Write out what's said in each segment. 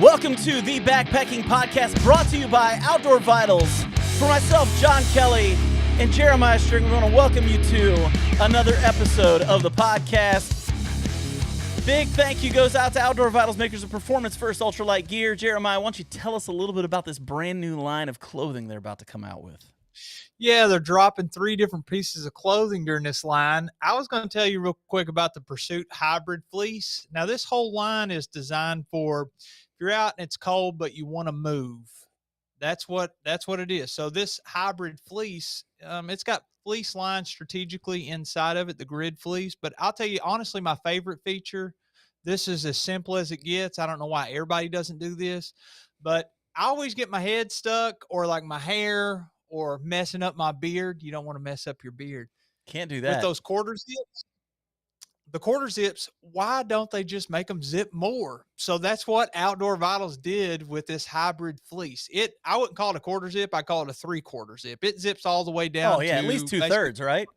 Welcome to the Backpacking Podcast, brought to you by Outdoor Vitals. For myself, John Kelly, and Jeremiah String, we want to welcome you to another episode of the podcast. Big thank you goes out to Outdoor Vitals, makers of performance-first ultralight gear. Jeremiah, why don't you tell us a little bit about this brand new line of clothing they're about to come out with? Yeah, they're dropping 3 different pieces of clothing during this line. I was going to tell you real quick about the Pursuit Hybrid Fleece. Now, this whole line is designed for if you're out and it's cold, but you want to move. That's what it is. So this hybrid fleece, it's got fleece lines strategically inside of it, the grid fleece. But I'll tell you, honestly, my favorite feature, this is as simple as it gets. I don't know why everybody doesn't do this, but I always get my head stuck or like my hair or messing up my beard. You don't want to mess up your beard. Can't do that. With those quarter zips, the quarter zips, why don't they just make them zip more? So that's what Outdoor Vitals did with this hybrid fleece. I wouldn't call it a quarter zip. I call it a 3/4 zip. It zips all the way down. Oh, yeah, at least 2/3, right?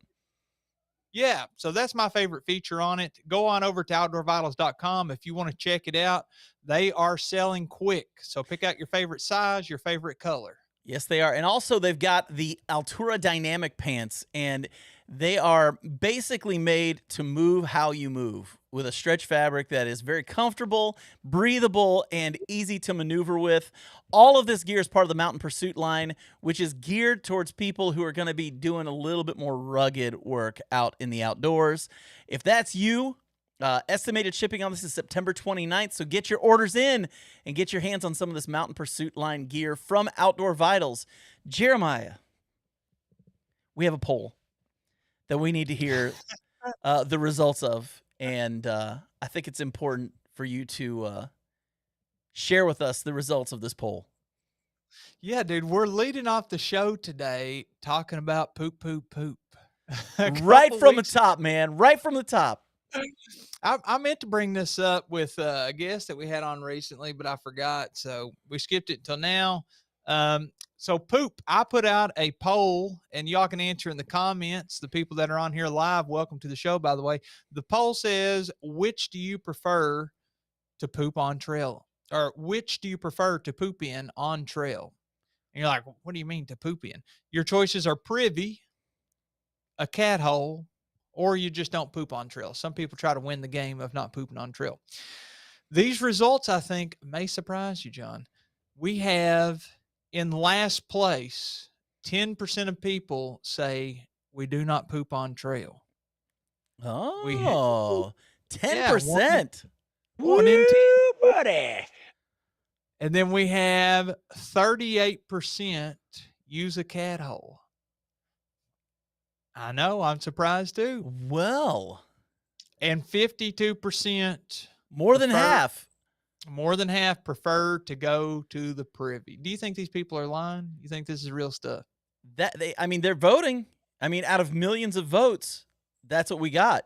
Yeah, so that's my favorite feature on it. Go on over to outdoorvitals.com if you want to check it out. They are selling quick. So pick out your favorite size, your favorite color. Yes, they are. And also, they've got the Altura Dynamic Pants, and they are basically made to move how you move with a stretch fabric that is very comfortable, breathable, and easy to maneuver with. All of this gear is part of the Mountain Pursuit line, which is geared towards people who are going to be doing a little bit more rugged work out in the outdoors. If that's you, estimated shipping on this is September 29th, so get your orders in and get your hands on some of this Mountain Pursuit line gear from Outdoor Vitals. Jeremiah, we have a poll that we need to hear the results of, and I think it's important for you to share with us the results of this poll. Yeah, dude, we're leading off the show today talking about poop. Right from the top, man. Right from the top. I meant to bring this up with a guest that we had on recently, but I forgot, so we skipped it until now. So poop, I put out a poll, and y'all can answer in the comments. The people that are on here live, welcome to the show, by the way. The poll says, which do you prefer to poop on trail? Or which do you prefer to poop in on trail? And you're like, what do you mean to poop in? Your choices are privy, a cat hole, or you just don't poop on trail. Some people try to win the game of not pooping on trail. These results, I think, may surprise you, John. We have in last place, 10% of people say we do not poop on trail. Oh, 10%. One in 10. Buddy. And then we have 38% use a cat hole. I know, I'm surprised too. Well. And 52%. More than half Prefer to go to the privy. Do you think these people are lying? You think this is real stuff? They're voting. Out of millions of votes, that's what we got.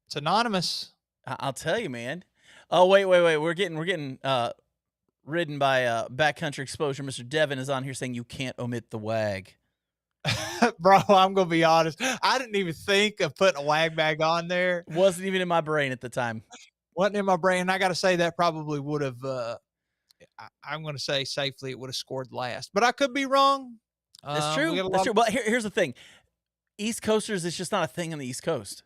It's anonymous. I'll tell you, man. Oh, wait. We're getting ridden by backcountry exposure. Mr. Devin is on here saying you can't omit the wag. Bro, I'm going to be honest. I didn't even think of putting a wag bag on there. Wasn't even in my brain at the time. Wasn't in my brain. I got to say that probably would have, I'm going to say safely it would have scored last. But I could be wrong. That's true. That's true. Well, here's the thing. East Coasters, it's just not a thing on the East Coast.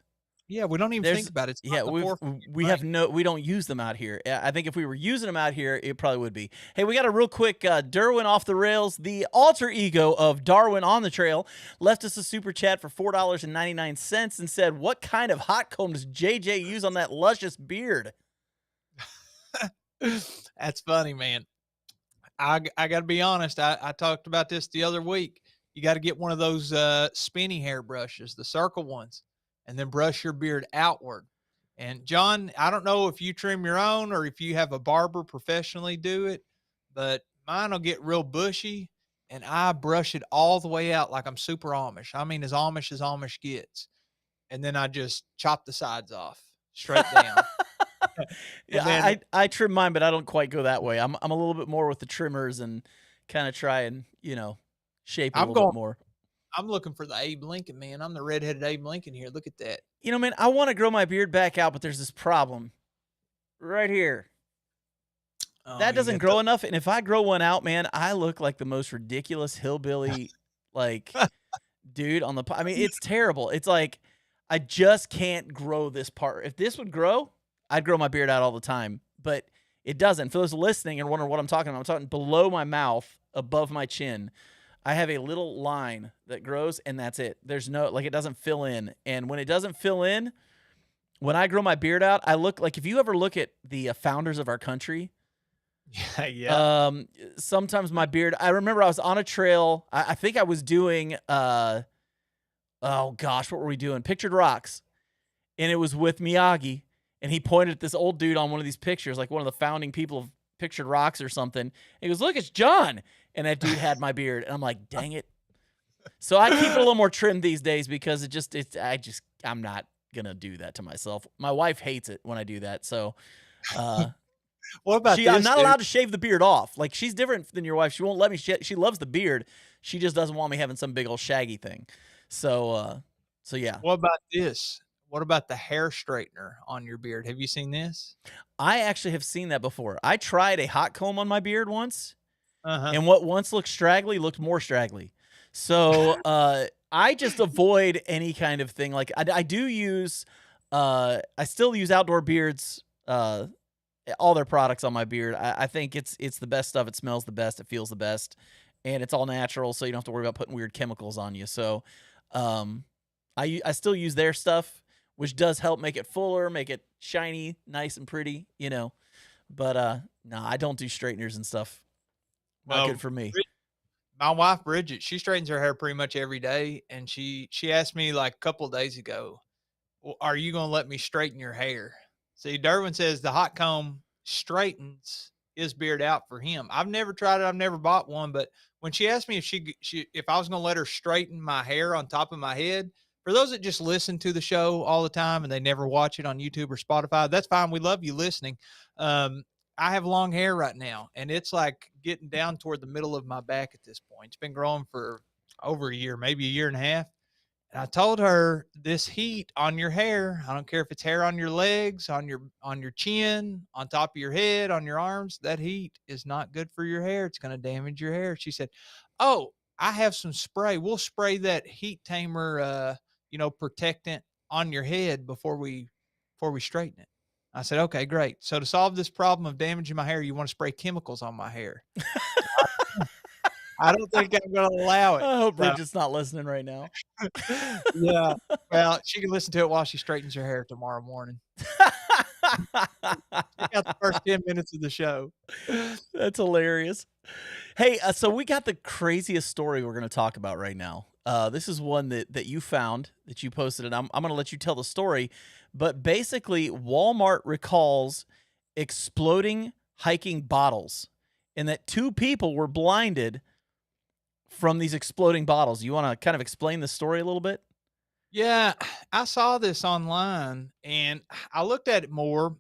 Yeah, we don't even think about it. We don't use them out here. I think if we were using them out here, it probably would be. Hey, we got a real quick Derwin off the rails. The alter ego of Darwin on the trail left us a super chat for $4.99 and said, "What kind of hot comb does JJ use on that luscious beard?" That's funny, man. I got to be honest. I talked about this the other week. You got to get one of those spinny hair brushes, the circle ones, and then brush your beard outward. And John, I don't know if you trim your own or if you have a barber professionally do it, but mine will get real bushy, and I brush it all the way out like I'm super Amish. I mean, as Amish gets. And then I just chop the sides off straight down. Yeah, I trim mine, but I don't quite go that way. I'm a little bit more with the trimmers and kind of try and, shape it a little bit more. I'm looking for the Abe Lincoln, man. I'm the redheaded Abe Lincoln here. Look at that. Man, I want to grow my beard back out, but there's this problem right here. Oh, That you doesn't got the grow enough, and if I grow one out, man, I look like the most ridiculous hillbilly, like, dude on the po I mean, it's terrible. It's like, I just can't grow this part. If this would grow, I'd grow my beard out all the time, but it doesn't. For those listening and wondering what I'm talking below my mouth, above my chin. I have a little line that grows, and that's it. There's no like, it doesn't fill in, and when it doesn't fill in, when I grow my beard out, I look like if you ever look at the, founders of our country, yeah, yeah. um, sometimes my beard I remember I was on a trail. I think I was doing, oh gosh, what were we doing? Pictured Rocks, and it was with Miyagi, and he pointed at this old dude on one of these pictures, like one of the founding people of Pictured Rocks or something. He goes, "Look, it's John," and that dude had my beard, and I'm like, "Dang it." So I keep it a little more trimmed these days because I'm not gonna do that to myself. My wife hates it when I do that, so, uh What about I'm this, not dude? allowed to shave the beard off. Like, she's different than your wife. She won't let me she loves the beard. She just doesn't want me having some big old shaggy thing. So, yeah. What about this? What about the hair straightener on your beard? Have you seen this? I actually have seen that before. I tried a hot comb on my beard once, Uh-huh. and what once looked straggly looked more straggly. So, I just avoid any kind of thing. Like, I do use, I still use Outdoor Beards, all their products on my beard. I think it's the best stuff. It smells the best. It feels the best, and it's all natural, so you don't have to worry about putting weird chemicals on you. So, um, I still use their stuff, which does help make it fuller, make it shiny, nice and pretty, you know. But no, I don't do straighteners and stuff. Not good Well, for me. Brid my wife, Bridget, she straightens her hair pretty much every day, and she asked me, like, a couple of days ago, "Well, are you gonna let me straighten your hair?" See, Derwin says the hot comb straightens his beard out for him. I've never tried it, I've never bought one, but when she asked me if if I was gonna let her straighten my hair on top of my head, for those that just listen to the show all the time and they never watch it on YouTube or Spotify, that's fine. We love you listening. Um, I have long hair right now, and it's like getting down toward the middle of my back at this point. It's been growing for over a year, maybe a year and a half. And I told her this heat on your hair, I don't care if it's hair on your legs, on your chin, on top of your head, on your arms, that heat is not good for your hair. It's going to damage your hair. She said, "Oh, I have some spray. We'll spray that heat tamer protectant on your head before we straighten it." I said, "Okay, great. So to solve this problem of damaging my hair, you want to spray chemicals on my hair." I don't think I'm going to allow it. I hope So Bridget's not listening right now. yeah. Well, she can listen to it while she straightens her hair tomorrow morning. Check out the first 10 minutes of the show. That's hilarious. Hey, so we got the craziest story we're going to talk about right now. This is one that you found that you posted, and I'm going to let you tell the story. But basically, Walmart recalls exploding hiking bottles, and that two people were blinded from these exploding bottles. You want to kind of explain the story a little bit? Yeah, I saw this online and I looked at it more.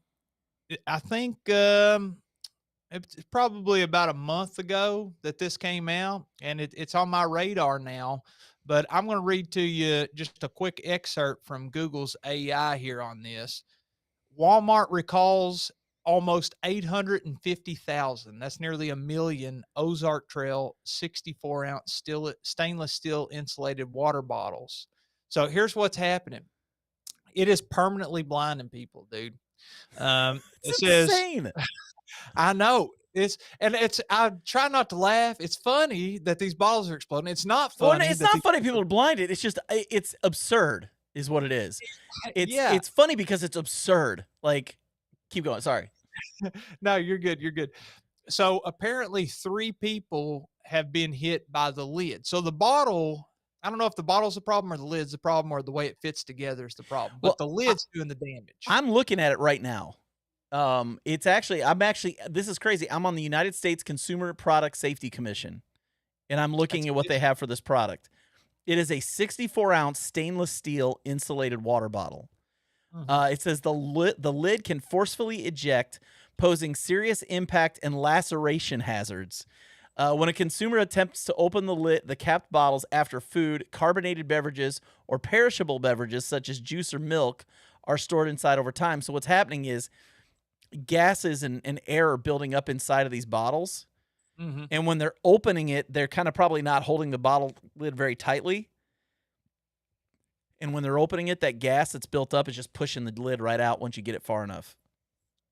I think it's probably about a month ago that this came out, and it's on my radar now. But I'm going to read to you just a quick excerpt from Google's AI here on this. Walmart recalls almost 850,000. That's nearly a million Ozark Trail 64-ounce stainless steel insulated water bottles. So here's what's happening. It is permanently blinding people, dude. It's It says, insane. I know. I try not to laugh. It's funny that these bottles are exploding. It's not Well, no, funny it's that not these funny people are blinded. It's just it's absurd, is what it is. It's yeah. it's funny because it's absurd. Like, keep going. Sorry. No, you're good. You're good. So apparently 3 people have been hit by the lid. So the bottle, I don't know if the bottle's the problem or the lid's the problem or the way it fits together is the problem, but Well, the lid's doing the damage. I'm looking at it right now. It's actually I'm actually this is crazy. I'm on the United States Consumer Product Safety Commission, and I'm That's looking at what they have for this product. It is a 64-ounce stainless steel insulated water bottle. mhm. It says the lid can forcefully eject, posing serious impact and laceration hazards. When a consumer attempts to open the capped bottles after food, carbonated beverages, or perishable beverages such as juice or milk are stored inside over time. So what's happening is gases and air are building up inside of these bottles. Mm-hmm. And when they're opening it, they're kind of probably not holding the bottle lid very tightly. And when they're opening it, that gas that's built up is just pushing the lid right out once you get it far enough.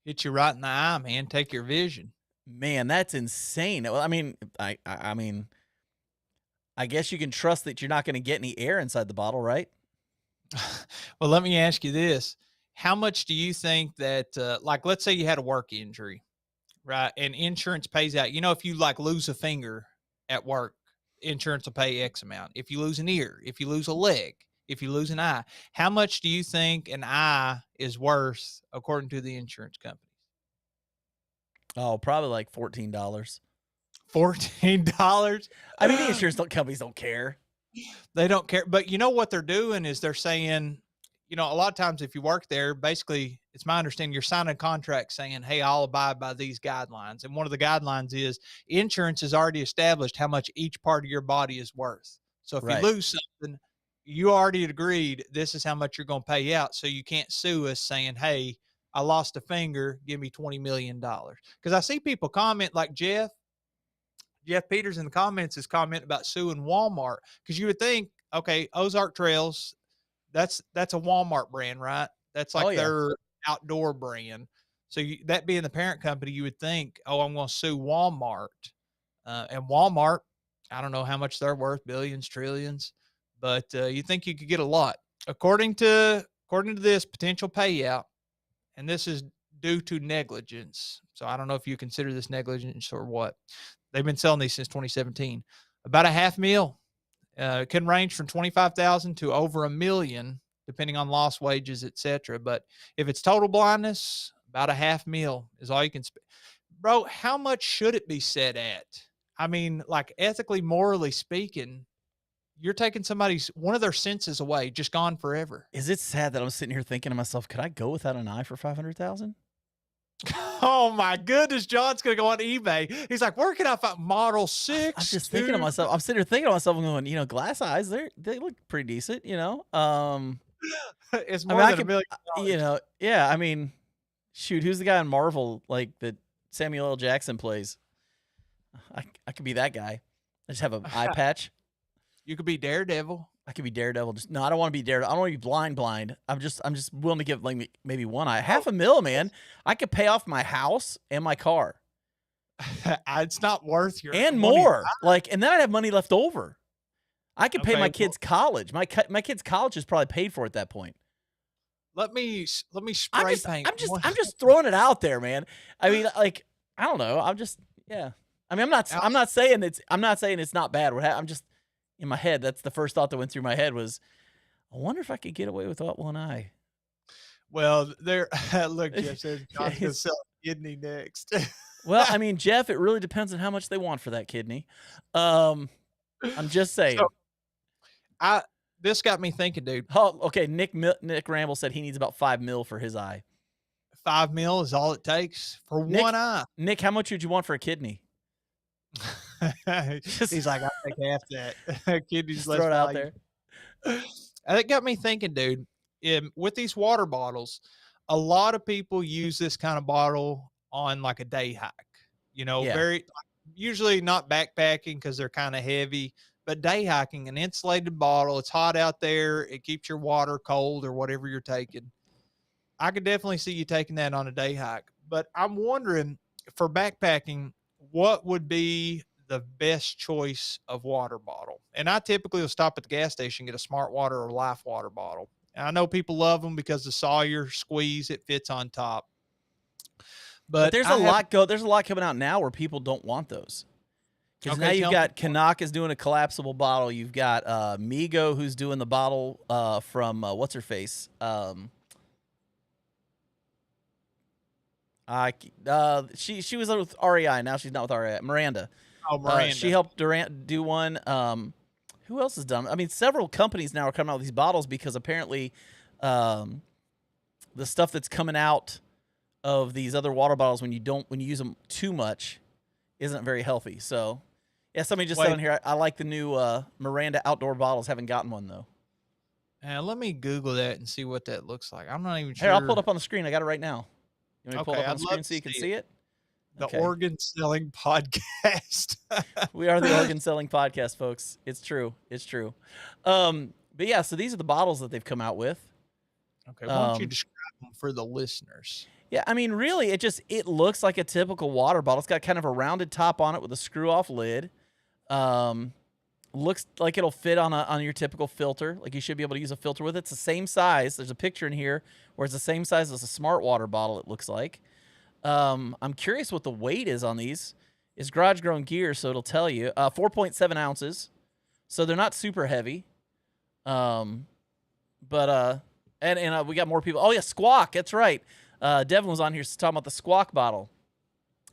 Hit you right in the eye, man. Take your vision. Man, that's insane. Well, I mean, I guess you can trust that you're not going to get any air inside the bottle, right? Well, let me ask you this. How much do you think that, like, let's say you had a work injury, right? And insurance pays out. You know, if you like lose a finger at work, insurance will pay X amount. If you lose an ear, if you lose a leg, if you lose an eye, how much do you think an eye is worth according to the insurance companies? Oh, probably like $14. $14. I mean, the insurance companies don't care. They don't care. But you know what they're doing is they're saying, you know, a lot of times if you work there, basically, it's my understanding you're signing a contract saying, hey, I'll abide by these guidelines. And one of the guidelines is insurance has already established how much each part of your body is worth. So if Right. you lose something, you already agreed this is how much you're going to pay out. So you can't sue us saying, hey, I lost a finger, give me $20 million. Because I see people comment like Jeff Peters in the comments is commenting about suing Walmart because you would think, okay, Ozark Trails, that's a Walmart brand, right? That's Oh like yeah. their outdoor brand. So that being the parent company, you would think, oh, I'm going to sue Walmart, and Walmart. I don't know how much they're worth, billions, trillions, but you think you could get a lot according to this potential payout, and this is due to negligence. So I don't know if you consider this negligence or what. They've been selling these since 2017. About a half mil. It can range from 25,000 to over $1 million, depending on lost wages, etc. But if it's total blindness, about a half mil is all you can spend. Bro, how much should it be set at? I mean, like ethically, morally speaking, you're taking one of their senses away, just gone forever. Is it sad that I'm sitting here thinking to myself, could I go without an eye for 500,000? Oh my goodness, John's gonna go on eBay. He's like, where can I find Model I'm 6? just thinking to myself. I'm sitting here thinking to myself and going, glass eyes, they look pretty decent, It's I more mean, I than a could, million dollars. yeah. I mean, shoot, who's the guy in Marvel like that Samuel L. Jackson plays? I could be that guy. I just have an eye patch. You could be Daredevil. I could be Daredevil. Just no, I don't want to be Daredevil. I don't want to be blind. I'm just willing to give like maybe one eye. Half a mil, man. I could pay off my house and my car It's not worth your and money. more. Like, and then I'd have money left over. I could pay Okay, my well, kids' college. My kids' college is probably paid for at that point. let me spray paint. I'm just throwing it out there, man. I mean, like, I don't know. Yeah. I mean, I'm not saying it's not bad. I'm just in my head. That's the first thought that went through my head was, I wonder if I could get away without one eye. Well, there. Look, Jeff says Yeah, John's gonna sell a kidney next. Well, I mean, Jeff, it really depends on how much they want for that kidney. I'm just saying. So, this got me thinking, dude. Oh, okay. Nick Ramble said he needs about 5 mil for his eye. 5 mil is all it takes for one eye. Nick, how much would you want for a kidney? He's like, I'll take half that. Kidneys Just less throw it out value. there. It got me thinking, dude. With these water bottles, a lot of people use this kind of bottle on like a day hike. You know, Yeah. usually not backpacking because they're kind of heavy, but day hiking, an insulated bottle. It's hot out there. It keeps your water cold or whatever you're taking. I could definitely see you taking that on a day hike. But I'm wondering for backpacking, what would be the best choice of water bottle? And I typically will stop at the gas station, get a Smart Water or Life Water bottle. And I know people love them because the Sawyer squeeze, it fits on top. But But there's a lot coming out now where people don't want those. Because now you've got Canuck is doing a collapsible bottle. You've got Migo who's doing the bottle from what's her face. She was with REI. Now she's not with REI. Miranda. Oh, Miranda. She helped Durant do one. Who else has done? I mean, several companies now are coming out with these bottles because apparently, the stuff that's coming out of these other water bottles when you use them too much isn't very healthy. So, yeah, somebody just said on here, I like the new Miranda outdoor bottles. Haven't gotten one though. Let me Google that and see what that looks like. I'm not even sure. Here, I'll pull it up on the screen. I got it right now. You want me to pull it Okay, up on I'd the love screen to so you can see it. see it? The Okay. organ selling podcast. We are the organ selling podcast, folks. It's true. It's true. But yeah, so these are the bottles that they've come out with. Okay, why don't you Um, describe them for the listeners? yeah, I mean, really, it looks like a typical water bottle. It's got kind of a rounded top on it with a screw off lid. Um, looks like it'll fit on your typical filter. Like you should be able to use a filter with it. It's the same size. There's a picture in here where it's the same size as a smart water bottle. It looks like. I'm curious what the weight is on these. It's garage grown gear, so it'll tell you. 4.7 ounces, so they're not super heavy. Um, but we got more people. Oh yeah, Squawk. That's right. Devin was on here talking about the Squawk bottle.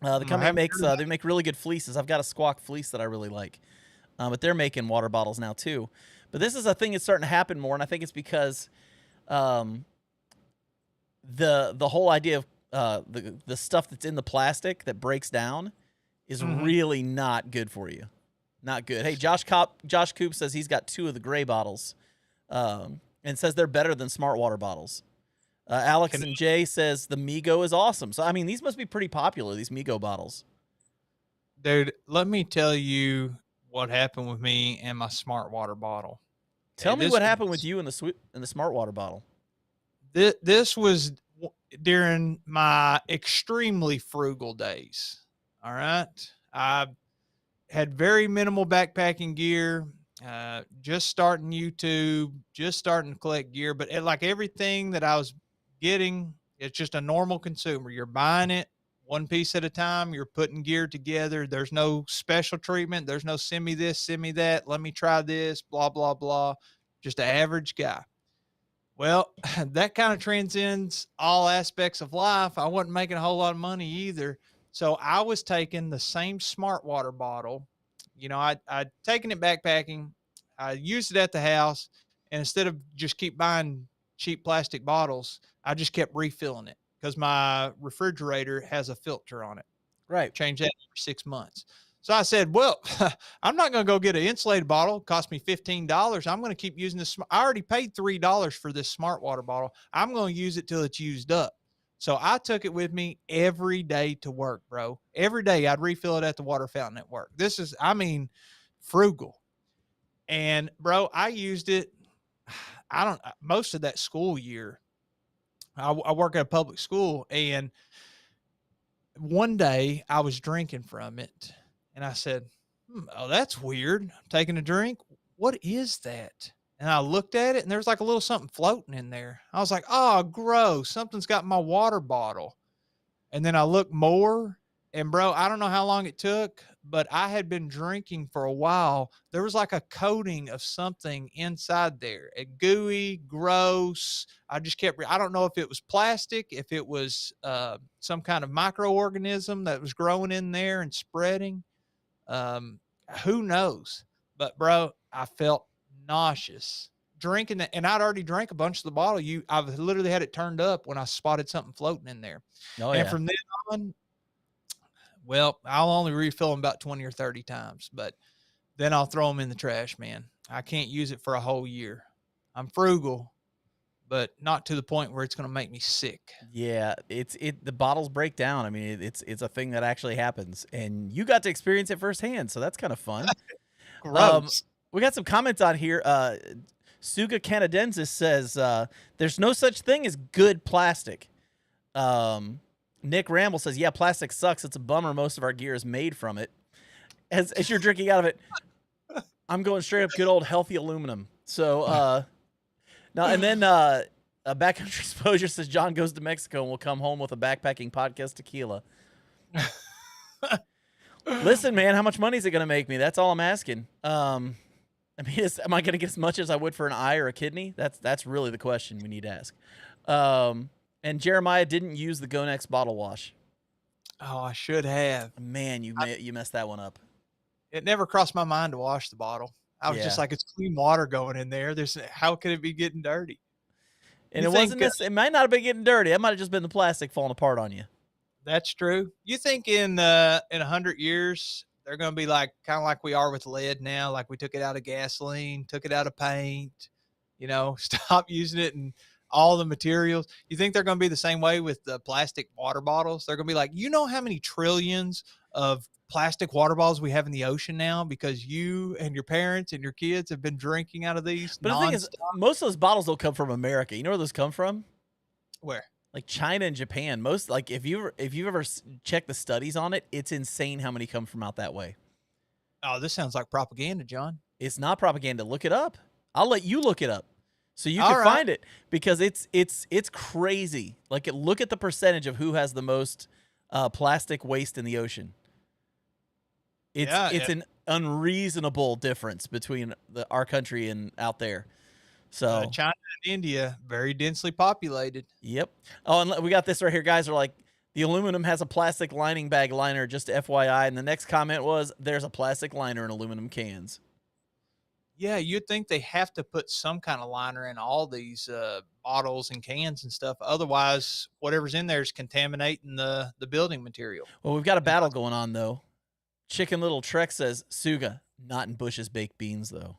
The I company haven't makes heard of they make really good fleeces. I've got a Squawk fleece that I really like. But they're making water bottles now too. But this is a thing that's starting to happen more, and I think it's because um, the whole idea of the stuff that's in the plastic that breaks down is really not good for you. Not good. Hey, Josh Coop says he's got 2 of the gray bottles, and says they're better than smart water bottles. Alex and Jay says the Migo is awesome. So I mean, these must be pretty popular. These Migo bottles. Dude, let me tell you what happened with me and my smart water bottle. Tell me what happened with you in the smart water bottle. This was during my extremely frugal days. All right. I had very minimal backpacking gear, just starting YouTube, just starting to collect gear. But like everything that I was getting, it's just a normal consumer. You're buying it one piece at a time. You're putting gear together. There's no special treatment. There's no send me this, send me that. Let me try this, blah, blah, blah. Just an average guy. Well, that kind of transcends all aspects of life. I wasn't making a whole lot of money either. So I was taking the same smart water bottle. I'd taken it backpacking. I used it at the house. And instead of just keep buying cheap plastic bottles, I just kept refilling it because my refrigerator has a filter on it. Right. Change that every 6 months. So I said, well, I'm not going to go get an insulated bottle. It cost me $15. I'm going to keep using this. I already paid $3 for this smart water bottle. I'm going to use it till it's used up. So I took it with me every day to work, bro. Every day I'd refill it at the water fountain at work. This is, frugal. And bro, I used it. Most of that school year, I work at a public school, and one day I was drinking from it. And I said, oh, that's weird. I'm taking a drink. What is that? And I looked at it, and there's like a little something floating in there. I was like, oh, gross. Something's got my water bottle. And then I looked more, and bro, I don't know how long it took, but I had been drinking for a while. There was like a coating of something inside there. Gooey, gross. I don't know if it was plastic, if it was some kind of microorganism that was growing in there and spreading. Um, who knows? But bro, I felt nauseous drinking that, and I'd already drank a bunch of the bottle. I've literally had it turned up when I spotted something floating in there. Oh And yeah. from then on, well, I'll only refill them about 20 or 30 times, but then I'll throw them in the trash, man. I can't use it for a whole year. I'm frugal, but not to the point where it's going to make me sick. Yeah, the bottles break down. I mean, it's a thing that actually happens, and you got to experience it firsthand, so that's kind of fun. Gross. We got some comments on here. Suga Canadensis says there's no such thing as good plastic. Nick Ramble says, yeah, plastic sucks. It's a bummer. Most of our gear is made from it. As you're drinking out of it, I'm going straight up good old healthy aluminum. So no, and then Backcountry Exposure says John goes to Mexico and will come home with a backpacking podcast tequila. Listen, man, how much money is it going to make me? That's all I'm asking. I mean, am I going to get as much as I would for an eye or a kidney? That's really the question we need to ask. And Jeremiah didn't use the Go Next bottle wash. Oh, I should have. Man, you messed that one up. It never crossed my mind to wash the bottle. I was just like, it's clean water going in there. How could it be getting dirty? And it might not have been getting dirty. It might have just been the plastic falling apart on you. That's true. You think in 100 years, they're going to be like, kind of like we are with lead now, like we took it out of gasoline, took it out of paint, stop using it in all the materials. You think they're going to be the same way with the plastic water bottles? They're going to be like, you know how many trillions of plastic water bottles we have in the ocean now because you and your parents and your kids have been drinking out of these But the thing is, nonstop? most of those bottles don't come from America. You know where those come from? Where? Like China and Japan. Most like if you've ever checked the studies on it, it's insane how many come from out that way. Oh, this sounds like propaganda, John. It's not propaganda. Look it up. I'll let you look it up so you All can right. find it because it's crazy. Like look at the percentage of who has the most plastic waste in the ocean. Yeah. It's an unreasonable difference between our country and out there. So China and India, very densely populated. yep. Oh, and we got this right here. Guys are like, the aluminum has a plastic lining bag liner, just FYI. And the next comment was, there's a plastic liner in aluminum cans. Yeah, you'd think they have to put some kind of liner in all these bottles and cans and stuff. Otherwise, whatever's in there is contaminating the building material. Well, we've got a battle going on, though. Chicken Little Trek says, Suga, not in Bush's baked beans, though.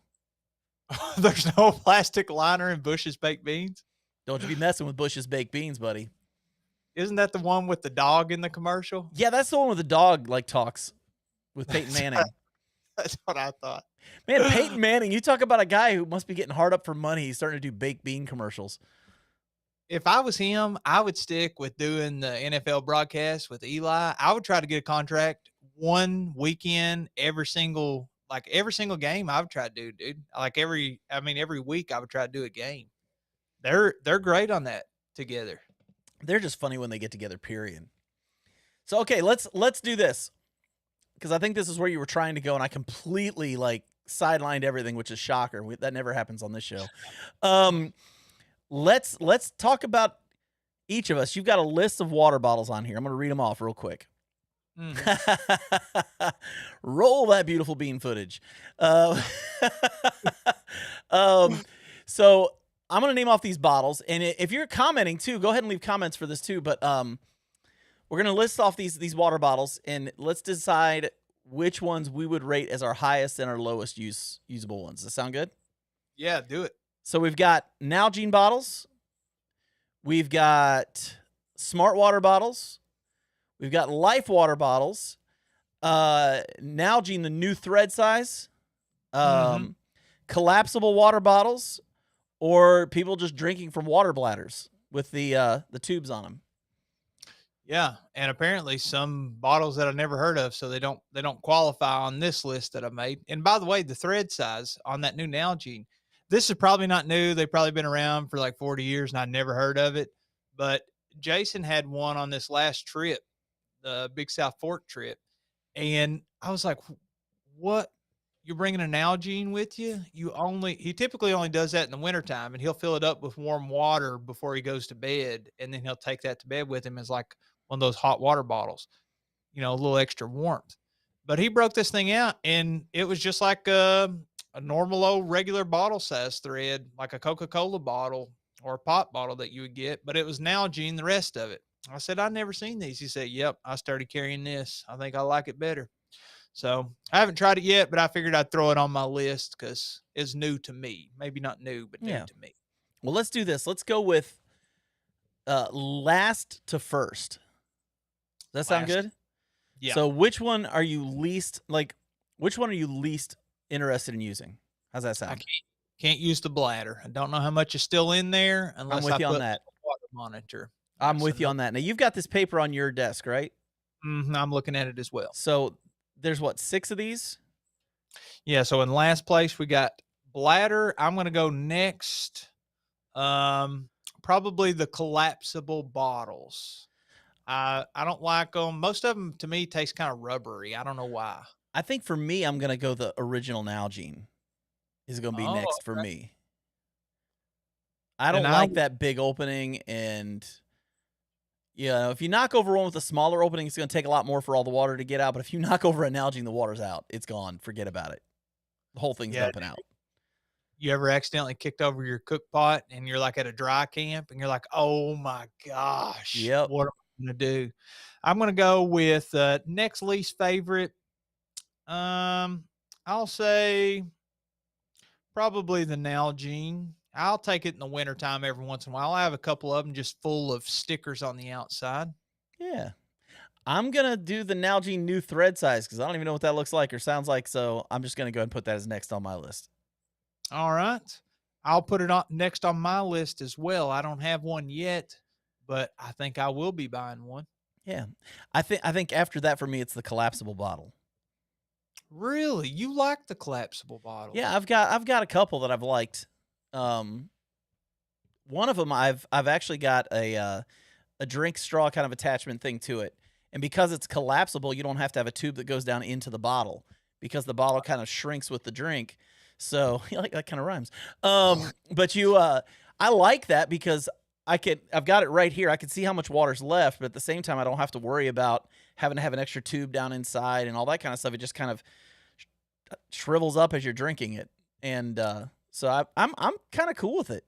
There's no plastic liner in Bush's baked beans. Don't you be messing with Bush's baked beans, buddy. Isn't that the one with the dog in the commercial? Yeah, that's the one with the dog, like, talks with Peyton Manning. That's what I thought. Man, Peyton Manning, you talk about a guy who must be getting hard up for money. He's starting to do baked bean commercials. If I was him, I would stick with doing the NFL broadcast with Eli. I would try to get a contract one weekend, every single game I would try to do, dude. Like every week I would try to do a game. They're great on that together. They're just funny when they get together, period. So, okay, let's do this. Because I think this is where you were trying to go, and I completely, like, sidelined everything, which is shocker. That never happens on this show. Let's talk about each of us. You've got a list of water bottles on here. I'm going to read them off real quick. Roll that beautiful bean footage. So I'm going to name off these bottles. And if you're commenting, too, go ahead and leave comments for this, too. But we're going to list off these water bottles, and let's decide which ones we would rate as our highest and our lowest usable ones. Does that sound good? Yeah, do it. So we've got Nalgene bottles. We've got Smart Water bottles. We've got Life Water bottles. Nalgene, the new thread size. Collapsible water bottles, or people just drinking from water bladders with the tubes on them. Yeah, and apparently some bottles that I've never heard of, so they don't qualify on this list that I made. And by the way, the thread size on that new Nalgene, this is probably not new. They've probably been around for like 40 years, and I never heard of it. But Jason had one on this last trip, the Big South Fork trip, and I was like, "What? You're bringing an Nalgene with you? He typically only does that in the wintertime, and he'll fill it up with warm water before he goes to bed, and then he'll take that to bed with him as like one of those hot water bottles, a little extra warmth. But he broke this thing out, and it was just like a normal old regular bottle size thread, like a Coca-Cola bottle or a pop bottle that you would get, but it was Nalgene, the rest of it. I said, I've never seen these. He said, yep, I started carrying this. I think I like it better. So I haven't tried it yet, but I figured I'd throw it on my list because it's new to me. Maybe not new, but new to me. Well, let's do this. Let's go with last to first. Does that sound good? Yeah. So which one are you least interested in using? How's that sound? I can't use the bladder. I don't know how much is still in there unless I'm with you on put that. a water monitor. I'm with you on that. Now you've got this paper on your desk, right? I'm looking at it as well. So there's 6 of these? Yeah. So in last place we got bladder. I'm going to go next. Probably the collapsible bottles. I don't like them. Most of them to me taste kind of rubbery. I don't know why. I think for me, I'm going to go the original Nalgene is going to be next for me. I don't like that big opening, and if you knock over one with a smaller opening, it's going to take a lot more for all the water to get out. But if you knock over a Nalgene, the water's out. It's gone. Forget about it. The whole thing's dumping out. You ever accidentally kicked over your cook pot and you're like at a dry camp and you're like, oh my gosh, yep. What am I going to do? I'm going to go with next least favorite. I'll say probably the Nalgene. I'll take it in the wintertime every once in a while. I have a couple of them just full of stickers on the outside. Yeah. I'm gonna do the Nalgene new thread size because I don't even know what that looks like or sounds like. So I'm just gonna go ahead and put that as next on my list. All right. I'll put it on next on my list as well. I don't have one yet, but I think I will be buying one. Yeah, I think after that for me it's the collapsible bottle. Really? You like the collapsible Yeah, bottles? I've got a couple that I've liked. Um, One of them I've actually got a drink straw kind of attachment thing to it, and because it's collapsible, you don't have to have a tube that goes down into the bottle because the bottle kind of shrinks with the drink. So like that kind of rhymes. But I like that because I've got it right here. I can see how much water's left, but at the same time, I don't have to worry about having to have an extra tube down inside and all that kind of stuff. It just kind of shrivels up as you're drinking it, and so I'm kind of cool with it.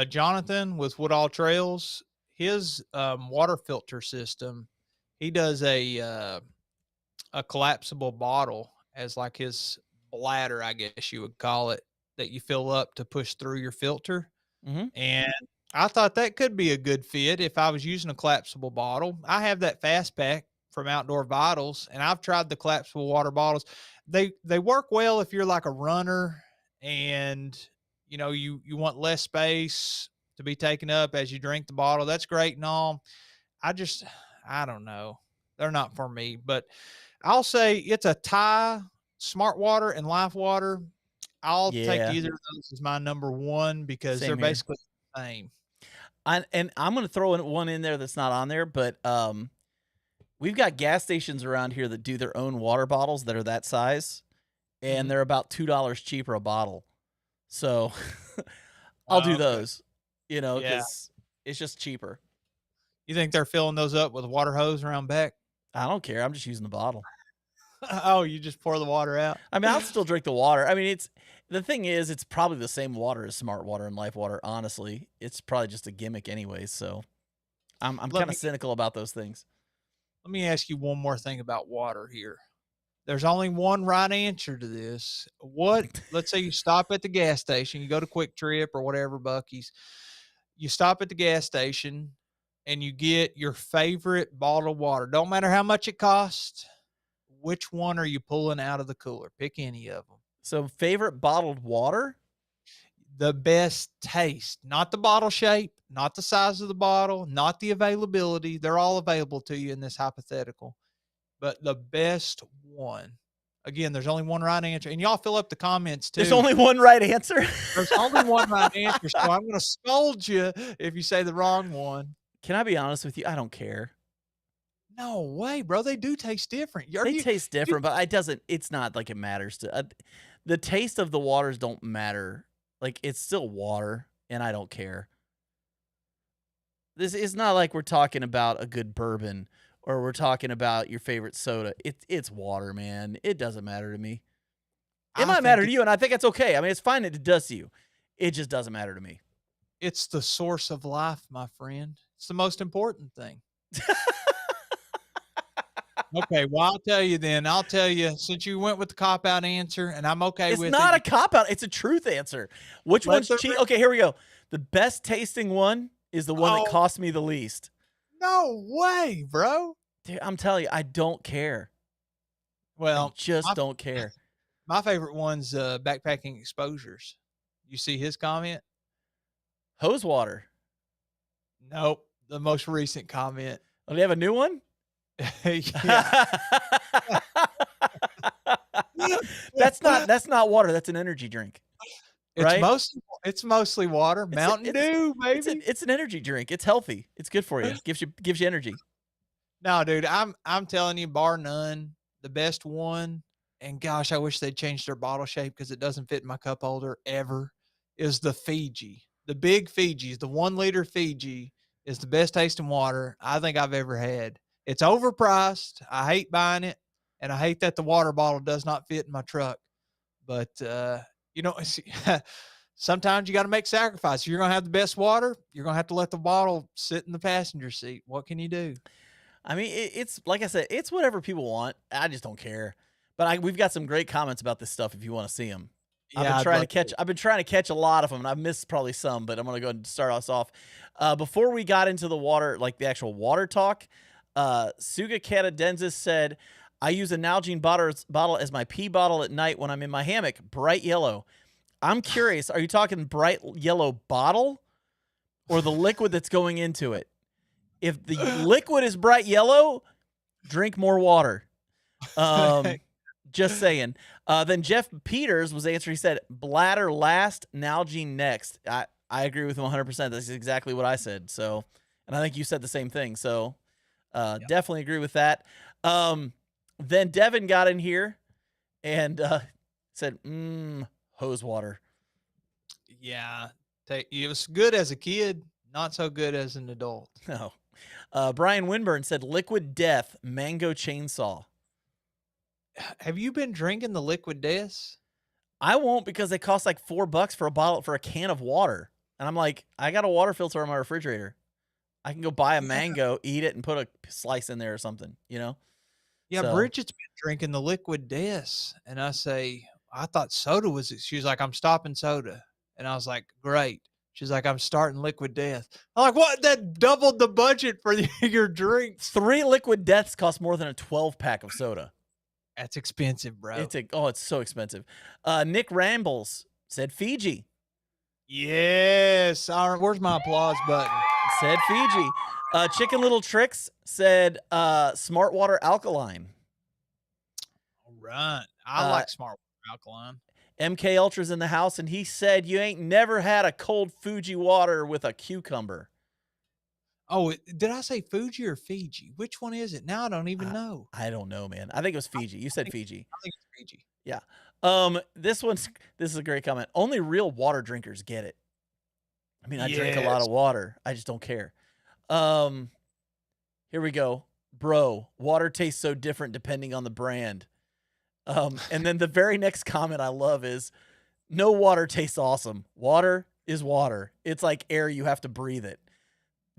Jonathan with Woodall Trails, his water filter system, he does a collapsible bottle as like his bladder, I guess you would call it, that you fill up to push through your filter. Hmm. And I thought that could be a good fit if I was using a collapsible bottle. I have that fast pack from Outdoor Vitals, and I've tried the collapsible water bottles. They work well if you're like a runner and you want less space to be taken up as you drink the bottle. That's great and all. I just I don't know. They're not for me, but I'll say it's a tie. Smart Water and Life Water. I'll take Yeah, either of those as my number one because they're same here. basically the same. And I'm gonna throw one in there that's not on there, but we've got gas stations around here that do their own water bottles that are that size, and Mhm. they're about $2 cheaper a bottle. So I'll do Oh, okay. those, Yeah. because it's just cheaper. You think they're filling those up with a water hose around back? I don't care. I'm just using the bottle. Oh, you just pour the water out? I mean, I'll still drink the water. I mean, the thing is, it's probably the same water as Smart Water and Life Water. Honestly, it's probably just a gimmick, anyways. So I'm Let kind of me cynical about those things. let me ask you one more thing about water here. There's only one right answer to this. Let's say you stop at the gas station, you go to Quick Trip or whatever, Bucky's. You stop at the gas station and you get your favorite bottled water. Don't matter how much it costs. Which one are you pulling out of the cooler? Pick any of them. So favorite bottled water? The best taste, not the bottle shape, not the size of the bottle, not the availability. They're all available to you in this hypothetical, but the best one. Again, there's only one right answer. And y'all fill up the comments There's too. only one right answer. There's only one right answer. So I'm going to scold you if you say the wrong one. Can I be honest with you? I don't care. No way, bro. They do taste different. They taste You different, but it's not like it matters to the taste of the waters don't matter. Like it's still water and I don't care. This is not like we're talking about a good bourbon or we're talking about your favorite soda. It's water, man. It doesn't matter to me. It I might matter think to you, and I think it's okay. I mean, it's fine that it does to you. It just doesn't matter to me. it's the source of life, my friend. It's the most important thing. Okay, well, I'll tell you then. I'll tell you since you went with the cop out answer, and I'm okay It's with it. not a cop out. It's a truth answer. Which Let one's the cheap? Okay, here we go. The best tasting one is the one that oh cost me the least. no way, bro. Dude, I'm telling you, I don't care. I Well, just my don't care. my favorite one's backpacking exposures. You see his comment? Hose water. Nope. The most recent comment. Oh, do you have a new one? Yeah. That's not water. That's an energy drink, It's right? mostly water. It's a, Mountain Dew, baby. it's an energy drink. It's healthy. It's good for you. Gives you energy. No, dude, I'm telling you, bar none, the best one, and gosh, I wish they'd changed their bottle shape because it doesn't fit in my cup holder ever, is the Fiji. The big Fijis, the 1 liter Fiji is the best tasting water I think I've ever had. It's overpriced. I hate buying it, and I hate that the water bottle does not fit in my truck. But it's sometimes you got to make sacrifices. You're gonna have the best water, you're gonna have to let the bottle sit in the passenger seat. What can you do? I mean, it's like I said, it's whatever people want. I just don't care. But we've got some great comments about this stuff if you want to see them. Yeah, I'd love to. I've been trying to catch a lot of them, and I've missed probably some, but I'm gonna go ahead and start us off. Before we got into the water, like the actual water talk, Suga Canadensis said, "I use a Nalgene bottle as my pee bottle at night when I'm in my hammock, bright yellow." I'm curious, are you talking bright yellow bottle or the liquid that's going into it? If the liquid is bright yellow, drink more water. Just saying. Then Jeff Peters was answering. He said, "Bladder last, Nalgene next." I agree with him 100%. That's exactly what I said. So, and I think you said the same thing. So, Yep. definitely agree with that. Then Devin got in here and said, hose water." Yeah, it was good as a kid, not so good as an adult. No. Brian Winburn said, "Liquid Death, mango chainsaw." Have you been drinking the Liquid Deaths? I won't because they cost like $4 for a bottle for a can of water. And I'm like, I got a water filter on my refrigerator. I can go buy a Yeah. mango, eat it, and put a slice in there or something, Yeah, So, Bridget's been drinking the Liquid Deaths, and I say, I thought soda was it. She was like, I'm stopping soda, and I was like, great. She's like, I'm starting Liquid Death. I'm like, what? That doubled the budget for your drinks. 3 Liquid Deaths cost more than a 12-pack of soda. That's expensive, bro. It's so expensive. Nick Rambles said Fiji. Yes. All right, where's my applause button? Said Fiji. Chicken Little Tricks said Smart Water Alkaline. All right. I Uh, like Smart Water Alkaline. MK Ultra's in the house, and he said, "You ain't never had a cold Fuji water with a cucumber." Oh, did I say Fuji or Fiji? Which one is it? Now I don't even know. I don't know, man. I think it was Fiji. You I said think, Fiji. I think it's Fiji. Yeah. This is a great comment. Only real water drinkers get it. I mean, I drink a lot Yes. of water. I just don't care. Um, Here we go. Bro, water tastes so different depending on the brand. And then the very next comment I love is, "No water tastes awesome. Water is water. It's like air, you have to breathe it."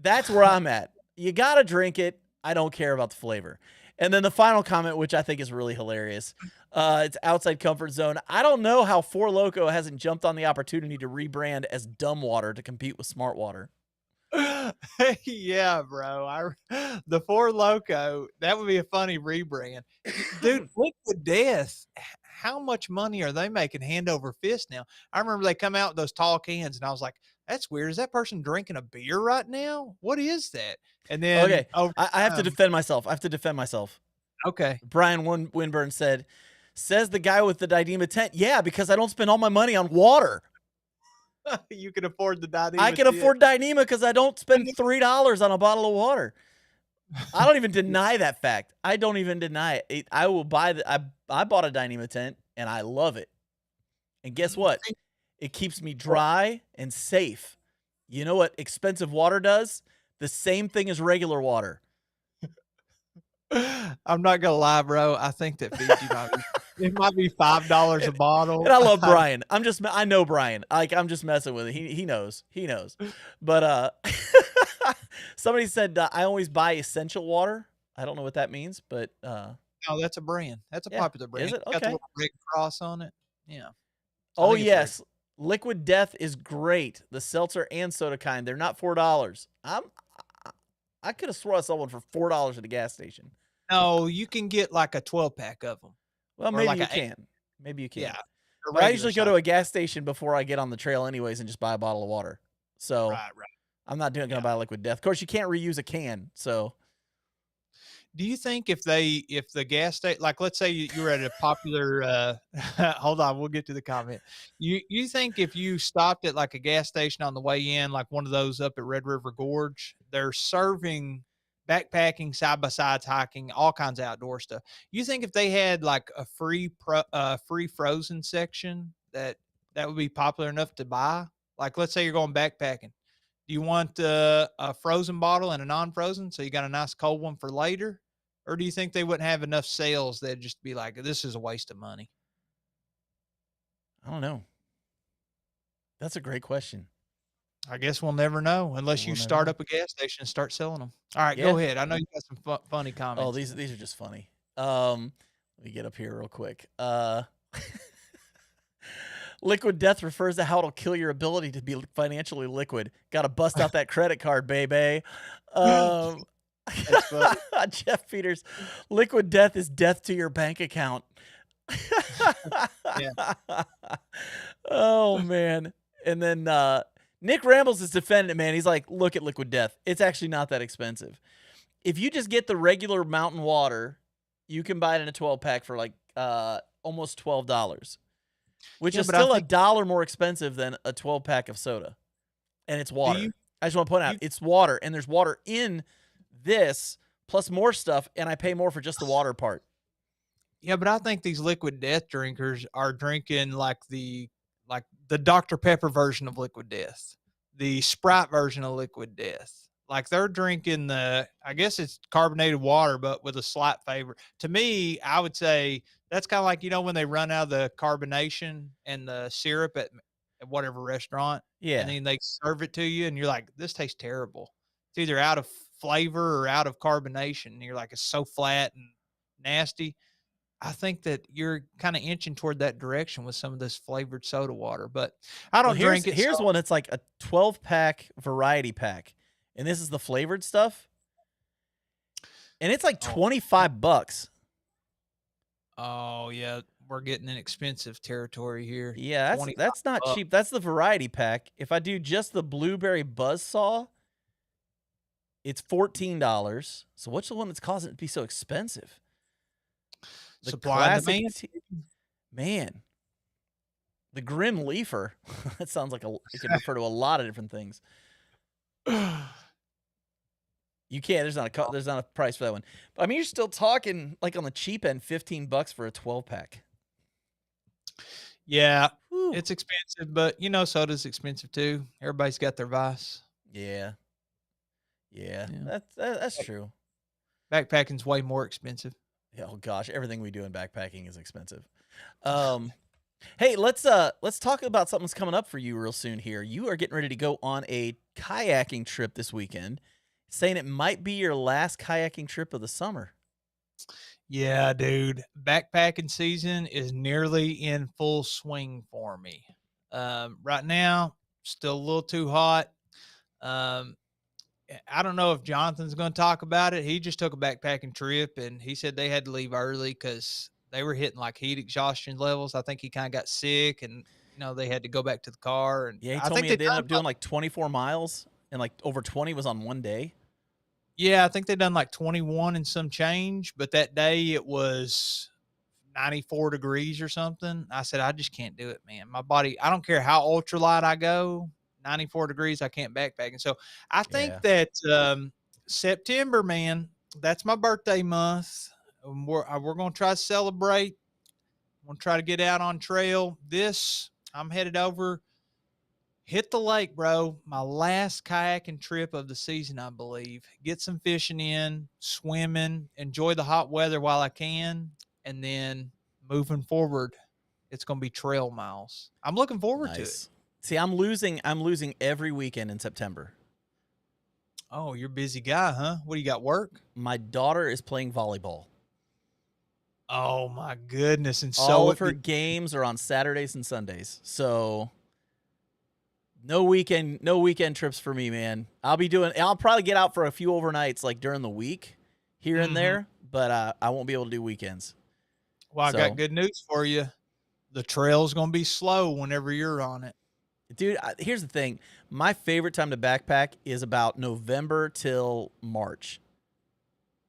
That's where I'm at. You got to drink it. I don't care about the flavor. And then the final comment, which I think is really hilarious. It's Outside Comfort Zone. "I don't know how Four Loko hasn't jumped on the opportunity to rebrand as Dumb Water to compete with Smart Water." Yeah, bro. The Four Loco, that would be a funny rebrand. Dude, Liquid Death, how much money are they making hand over fist now? I remember they come out with those tall cans and I was like, that's weird. Is that person drinking a beer right now? What is that? And then Okay, over I have to time, defend myself. okay. Brian Winburn said, "Says the guy with the Dyneema tent. Yeah, because I don't spend all my money on water. You can afford the I Dyneema can tent. afford Dyneema because I don't spend $3 on a bottle of water." I don't even deny that fact. I don't even deny it. I will buy I bought a Dyneema tent and I love it. And guess what? It keeps me dry and safe. You know what expensive water does? The same thing as regular water. I'm not gonna lie, bro. I think that Fiji might be $5 a And bottle. I love Brian. I know Brian. Like, I'm just messing with it. He knows. He knows. But somebody said I always buy essential water. I don't know what that means, but No, that's a brand. That's a yeah. popular Is brand. it? It's got the Okay. little red cross on it. Yeah. I Oh think it's very yes. Liquid Death is great. The seltzer and soda kind. They're not $4. I could have swore I saw one for $4 at a gas station. No, you can get like a 12-pack of them Well, or maybe like you a 8. can. Maybe you Yeah, can. a But I regular usually go size. to a gas station before I get on the trail anyways and just buy a bottle of water. So Right, right. I'm not gonna Yeah. buy Liquid Death. Of course, you can't reuse a can. So Do you think if the gas station, like, let's say you were at a popular hold on, we'll get to the comment. You think if you stopped at like a gas station on the way in, like one of those up at Red River Gorge, they're serving backpacking, side by sides, hiking, all kinds of outdoor stuff. You think if they had like a free frozen section that would be popular enough to buy? Like, let's say you're going backpacking. Do you want a frozen bottle and a non-frozen so you got a nice cold one for later? Or do you think they wouldn't have enough sales that'd just be like, this is a waste of money? I don't know. That's a great question. I guess we'll never know unless you We'll never start know. up a gas station and start selling them. All right, go Yeah. ahead. I know you got some funny Oh, comments these here. these are just funny. Let me get up here real quick. Liquid death refers to how it'll kill your ability to be financially liquid. Got to bust out that credit card, baby. Um, That's funny. Jeff Peters, liquid death is death to your bank account. Yeah. Oh man. And then Nick Rambles is defending it, man. He's like, look at liquid death. It's actually not that expensive. If you just get the regular mountain water, you can buy it in a 12 pack for like almost $12, which Yeah, is but I still a think dollar more expensive than a 12 pack of soda. And it's do you water. I just want to point do out you it's water, and there's water in this plus more stuff, and I pay more for just the water part. Yeah, but I think these liquid death drinkers are drinking like the Dr. Pepper version of liquid death, the Sprite version of liquid death. Like they're drinking I guess it's carbonated water, but with a slight flavor. To me, I would say that's kind of like, when they run out of the carbonation and the syrup at whatever restaurant, and Yeah. then they serve it to you, and you're like, this tastes terrible. It's either out of flavor or out of carbonation. And you're like, it's so flat and nasty. I think that you're kind of inching toward that direction with some of this flavored soda water, but I Well, don't drink it. So, here's one that's like a 12 pack variety pack, and this is the flavored stuff, and it's like oh, $25. oh yeah, we're getting in expensive territory here. Yeah, that's 25 that's not bucks. cheap. That's the variety pack. If I do just the blueberry buzzsaw, it's $14. So what's the one that's causing it to be so expensive? The Supply and classic demand. man, the Grim Leafer. That sounds like it could refer to a lot of different things. You can't. There's not a price for that one. But I mean, you're still talking like on the cheap end, $15 for a 12 pack. Yeah, Whew. it's expensive, but soda's expensive too. Everybody's got their vice. Yeah, yeah, Yeah. that's true. Backpacking's way more expensive. Oh gosh, everything we do in backpacking is expensive. Um, hey, let's talk about something that's coming up for you real soon here. You are getting ready to go on a kayaking trip this weekend, saying it might be your last kayaking trip of the summer. Yeah, dude. Backpacking season is nearly in full swing for me. Right now, still a little too hot. Um, I don't know if Jonathan's going to talk about it. He just took a backpacking trip and he said they had to leave early because they were hitting like heat exhaustion levels. I think he kind of got sick and, they had to go back to the car. And Yeah, he I told think me they they ended done up doing like 24 miles, and like over 20 was on one day. Yeah, I think they done like 21 and some change, but that day it was 94 degrees or something. I said, I just can't do it, man. My body, I don't care how ultralight I go, 94 degrees, I can't backpack. And so I think Yeah, that September, man, that's my birthday month. We're going to try to celebrate. I'm going to try to get out on trail. I'm headed over. Hit the lake, bro. My last kayaking trip of the season, I believe. Get some fishing in, swimming, enjoy the hot weather while I can, and then moving forward, it's going to be trail miles. I'm looking forward to it. nice. See, I'm losing every weekend in September. Oh, you're a busy guy, huh? What do you got, work? My daughter is playing volleyball. Oh my goodness. And All so of her games are on Saturdays and Sundays. So no weekend trips for me, man. I'll probably get out for a few overnights like during the week here and Mhm. there, but I won't be able to do weekends. Well, I got So, good news for you. The trail's going to be slow whenever you're on it. dude, here's the thing. My favorite time to backpack is about November till March.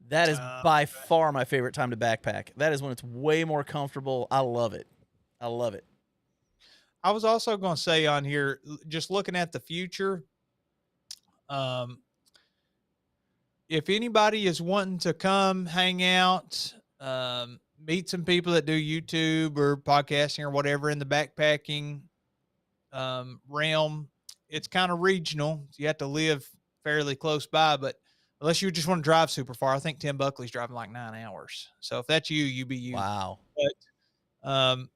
That is by far my favorite time to backpack. That is when it's way more comfortable. I love it. I love it. I was also going to say on here, just looking at the future, um, if anybody is wanting to come hang out, meet some people that do YouTube or podcasting or whatever in the backpacking realm, it's kind of regional. You have to live fairly close by, but unless you just want to drive super far, I think Tim Buckley's driving like 9 hours. So if that's you, you be you. Wow. But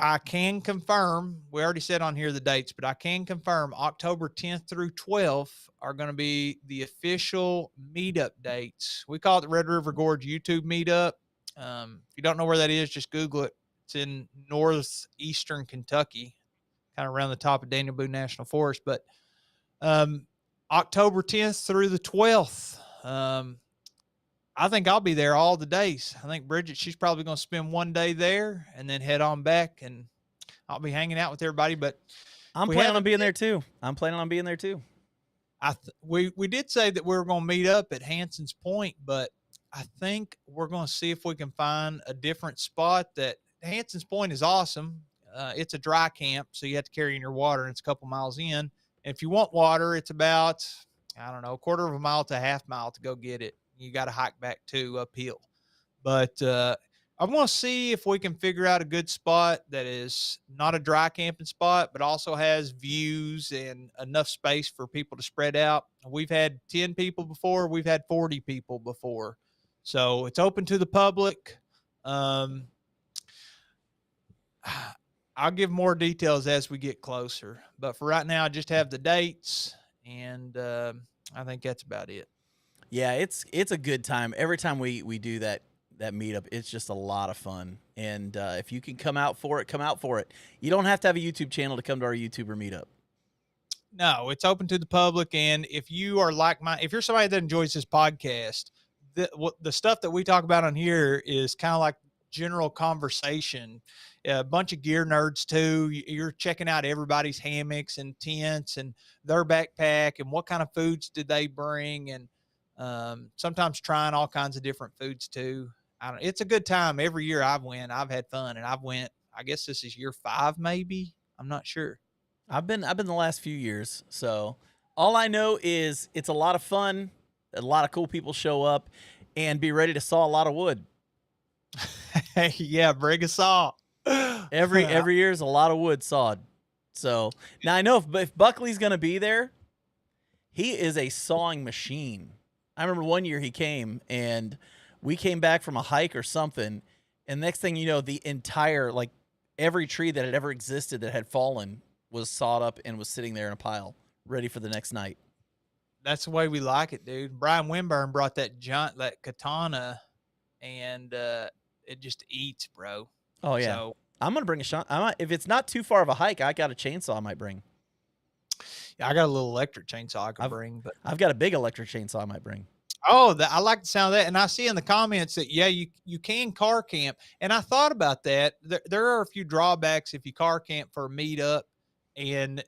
I can confirm, we already said on here the dates, but I can confirm October 10th through 12th are going to be the official meetup dates. We call it the Red River Gorge YouTube meetup. If you don't know where that is, just Google it. It's in northeastern Kentucky. kind of around the top of Daniel Boone National Forest. But October 10th through the 12th, I think I'll be there all the days. I think Bridget, she's probably going to spend one day there and then head on back, and I'll be hanging out with everybody. But I'm planning on being there too. we did say that we were going to meet up at Hanson's Point, but I think we're going to see if we can find a different spot. That Hanson's Point is awesome. It's a dry camp, so you have to carry in your water, and it's a couple miles in. And if you want water, it's about, I don't know, a quarter of a mile to a half mile to go get it. You got to hike back to uphill. But I want to see if we can figure out a good spot that is not a dry camping spot, but also has views and enough space for people to spread out. We've had 10 people before. We've had 40 people before. So it's open to the public. I'll give more details as we get closer. But for right now, I just have the dates, and I think that's about it. Yeah, it's a good time. Every time we do that meetup, it's just a lot of fun. And if you can come out for it, come out for it. You don't have to have a YouTube channel to come to our YouTuber meetup. No, it's open to the public. And if you are if you're somebody that enjoys this podcast, the stuff that we talk about on here is kind of like general conversation. A bunch of gear nerds too. You're checking out everybody's hammocks and tents and their backpack and what kind of foods did they bring, and sometimes trying all kinds of different foods too. It's a good time. Every year I've had fun, and I guess this is year 5, maybe. I'm not sure. I've been the last few years. So all I know is it's a lot of fun. A lot of cool people show up, and be ready to saw a lot of wood. Yeah, bring a saw. Every year is a lot of wood sawed. So now I know if Buckley's going to be there, he is a sawing machine. I remember one year he came, and we came back from a hike or something, and next thing you know, the entire, like, every tree that had ever existed that had fallen was sawed up and was sitting there in a pile, ready for the next night. That's the way we like it, dude. Brian Winburn brought that katana, and it just eats, bro. Oh, yeah. So, I'm going to bring if it's not too far of a hike, I got a chainsaw I might bring. Yeah, I got a little electric chainsaw I could bring. But I've got a big electric chainsaw I might bring. Oh, I like the sound of that. And I see in the comments that, yeah, you can car camp. And I thought about that. There are a few drawbacks if you car camp for a meetup. And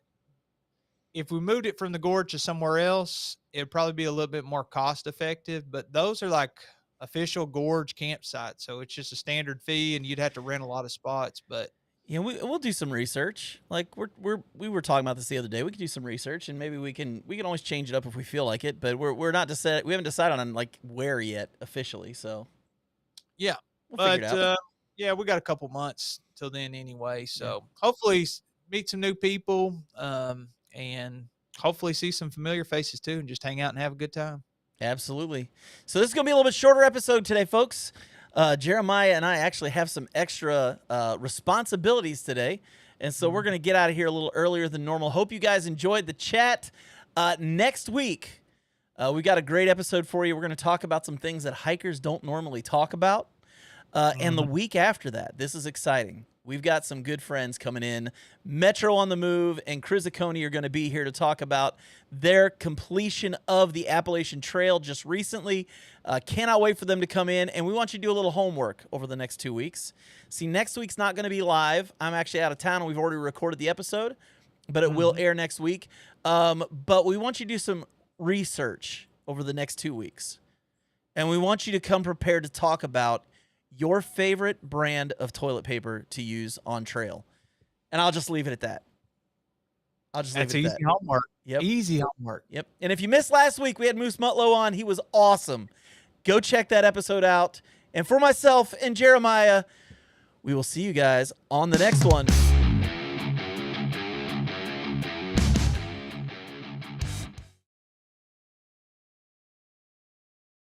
if we moved it from the gorge to somewhere else, it'd probably be a little bit more cost effective. But those are like official gorge campsites. So it's just a standard fee, and you'd have to rent a lot of spots. But yeah, we'll do some research. Like we were talking about this the other day. We could do some research, and maybe we can always change it up if we feel like it. But we haven't decided on like where yet officially. So yeah, we'll figure it out. Yeah, we got a couple months till then anyway. So hopefully meet some new people, and hopefully see some familiar faces too, and just hang out and have a good time. Absolutely. So this is gonna be a little bit shorter episode today, folks. Jeremiah and I actually have some extra responsibilities today, and so we're going to get out of here a little earlier than normal. Hope you guys enjoyed the chat. Next week, we got a great episode for you. We're going to talk about some things that hikers don't normally talk about. And the week after that, this is exciting. We've got some good friends coming in. Metro on the Move and Chryzacone are going to be here to talk about their completion of the Appalachian Trail just recently. Cannot wait for them to come in, and we want you to do a little homework over the next 2 weeks. See, next week's not going to be live. I'm actually out of town, and we've already recorded the episode, but it will air next week. But we want you to do some research over the next 2 weeks, and we want you to come prepared to talk about your favorite brand of toilet paper to use on trail. And I'll just leave it at that. That's easy homework. Yep. Easy homework. Yep. And if you missed last week, we had Moose Mutlow on. He was awesome. Go check that episode out. And for myself and Jeremiah, we will see you guys on the next one.